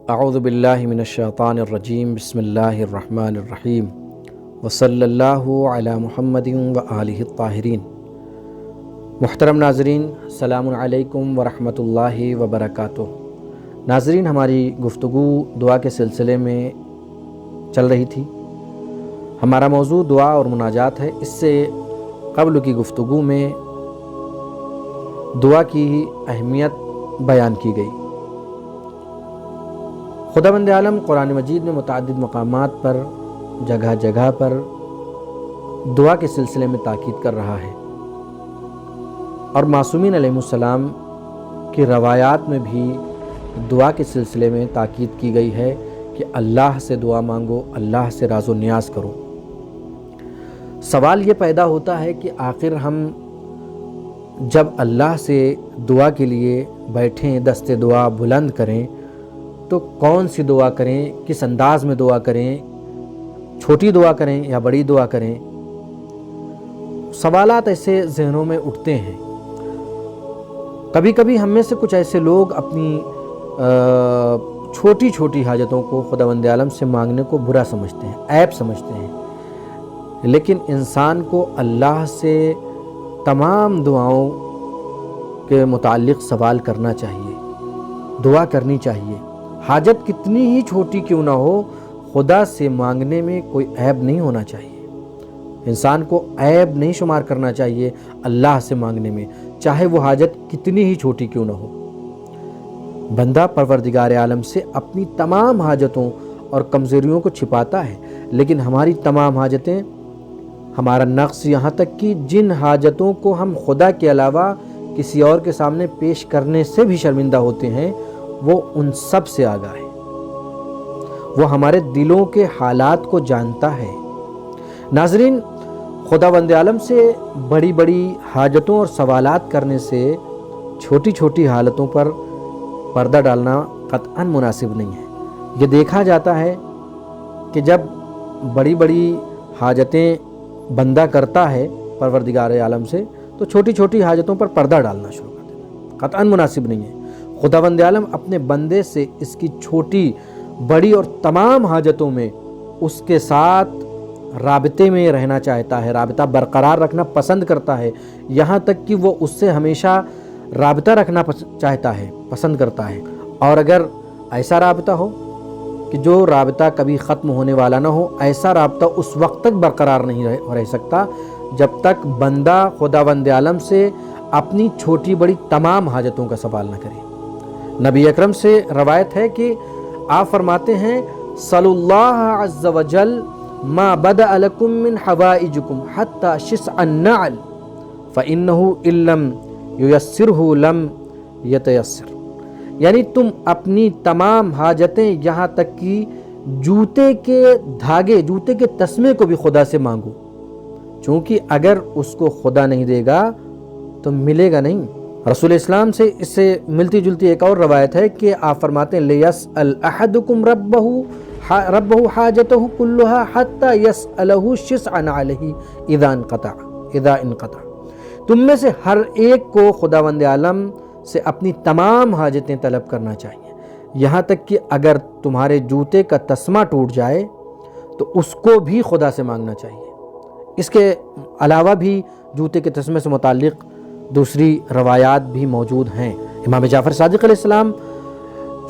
اعوذ باللہ من الشیطان الرجیم بسم اللہ الرحمن الرحیم وصلی اللہ علی محمد وآلہ الطاہرین۔ محترم ناظرین، السلام علیکم ورحمۃ اللہ وبرکاتہ۔ ناظرین، ہماری گفتگو دعا کے سلسلے میں چل رہی تھی۔ ہمارا موضوع دعا اور مناجات ہے۔ اس سے قبل کی گفتگو میں دعا کی اہمیت بیان کی گئی۔ خداوند عالم قرآن مجید میں متعدد مقامات پر جگہ جگہ پر دعا کے سلسلے میں تاکید کر رہا ہے، اور معصومین علیہ السلام کی روایات میں بھی دعا کے سلسلے میں تاکید کی گئی ہے کہ اللہ سے دعا مانگو، اللہ سے راز و نیاز کرو۔ سوال یہ پیدا ہوتا ہے کہ آخر ہم جب اللہ سے دعا کے لیے بیٹھیں، دست دعا بلند کریں، تو کون سی دعا کریں، کس انداز میں دعا کریں، چھوٹی دعا کریں یا بڑی دعا کریں؟ سوالات ایسے ذہنوں میں اٹھتے ہیں۔ کبھی کبھی ہم میں سے کچھ ایسے لوگ اپنی چھوٹی چھوٹی حاجتوں کو خداوند عالم سے مانگنے کو برا سمجھتے ہیں، عیب سمجھتے ہیں، لیکن انسان کو اللہ سے تمام دعاؤں کے متعلق سوال کرنا چاہیے، دعا کرنی چاہیے۔ حاجت کتنی ہی چھوٹی کیوں نہ ہو، خدا سے مانگنے میں کوئی عیب نہیں ہونا چاہیے۔ انسان کو عیب نہیں شمار کرنا چاہیے اللہ سے مانگنے میں، چاہے وہ حاجت کتنی ہی چھوٹی کیوں نہ ہو۔ بندہ پروردگار عالم سے اپنی تمام حاجتوں اور کمزوریوں کو چھپاتا ہے، لیکن ہماری تمام حاجتیں، ہمارا نقص، یہاں تک کہ جن حاجتوں کو ہم خدا کے علاوہ کسی اور کے سامنے پیش کرنے سے بھی شرمندہ ہوتے ہیں، وہ ان سب سے آگاہ ہے۔ وہ ہمارے دلوں کے حالات کو جانتا ہے۔ ناظرین، خداوند عالم سے بڑی بڑی حاجتوں اور سوالات کرنے سے چھوٹی چھوٹی حالتوں پر پردہ ڈالنا قطعاً مناسب نہیں ہے۔ یہ دیکھا جاتا ہے کہ جب بڑی بڑی حاجتیں بندہ کرتا ہے پروردگار عالم سے، تو چھوٹی چھوٹی حاجتوں پر پردہ ڈالنا شروع کر دیتا ہے۔ قطعاً مناسب نہیں ہے۔ خداوند عالم اپنے بندے سے اس کی چھوٹی بڑی اور تمام حاجتوں میں اس کے ساتھ رابطے میں رہنا چاہتا ہے، رابطہ برقرار رکھنا پسند کرتا ہے، یہاں تک کہ وہ اس سے ہمیشہ رابطہ رکھنا چاہتا ہے، پسند کرتا ہے۔ اور اگر ایسا رابطہ ہو کہ جو رابطہ کبھی ختم ہونے والا نہ ہو، ایسا رابطہ اس وقت تک برقرار نہیں رہ سکتا جب تک بندہ خداوند عالم سے اپنی چھوٹی بڑی تمام حاجتوں کا سوال نہ کرے۔ نبی اکرم سے روایت ہے کہ آپ فرماتے ہیں، صلی اللہ عز وجل ما بدأ لکم من حوائجکم حتی شسع النعل فإنہ ان لم ییسرہ لم یتیسر۔ یعنی تم اپنی تمام حاجتیں یہاں تک کہ جوتے کے دھاگے، جوتے کے تسمے کو بھی خدا سے مانگو، چونکہ اگر اس کو خدا نہیں دے گا تو ملے گا نہیں۔ رسول اسلام سے اس سے ملتی جلتی ایک اور روایت ہے کہ آپ فرماتے ہیں، لِيَسْأَلْ أَحَدُكُمْ رَبَّهُ حَاجَتَهُ كُلُّهَا حَتَّى يَسْأَلَهُ شِسْعًا عَلَيْهِ اِذَا انقطع۔ تم میں سے ہر ایک کو خداوند عالم سے اپنی تمام حاجتیں طلب کرنا چاہیے، یہاں تک کہ اگر تمہارے جوتے کا تسمہ ٹوٹ جائے تو اس کو بھی خدا سے مانگنا چاہیے۔ اس کے علاوہ بھی جوتے کے تسمے سے متعلق دوسری روایات بھی موجود ہیں۔ امام جعفر صادق علیہ السلام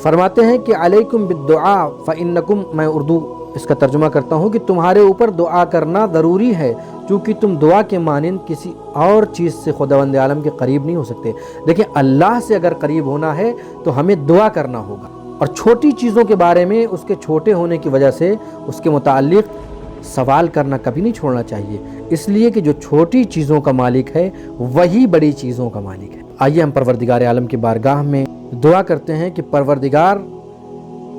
فرماتے ہیں کہ علیکم بالدعاء فإنکم، میں اردو اس کا ترجمہ کرتا ہوں کہ تمہارے اوپر دعا کرنا ضروری ہے، چونکہ تم دعا کے مانند کسی اور چیز سے خداوند عالم کے قریب نہیں ہو سکتے۔ دیکھیں، اللہ سے اگر قریب ہونا ہے تو ہمیں دعا کرنا ہوگا، اور چھوٹی چیزوں کے بارے میں اس کے چھوٹے ہونے کی وجہ سے اس کے متعلق سوال کرنا کبھی نہیں چھوڑنا چاہیے، اس لیے کہ جو چھوٹی چیزوں کا مالک ہے وہی بڑی چیزوں کا مالک ہے۔ آئیے ہم پروردگار عالم کی بارگاہ میں دعا کرتے ہیں کہ پروردگار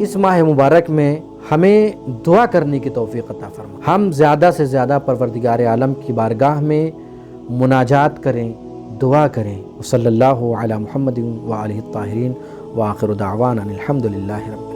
اس ماہ مبارک میں ہمیں دعا کرنے کی توفیق عطا فرما۔ ہم زیادہ سے زیادہ پروردگار عالم کی بارگاہ میں مناجات کریں، دعا کریں۔ صلی اللہ علی محمد وآلہ الطاہرین وآخر دعوانا الحمد للہ رب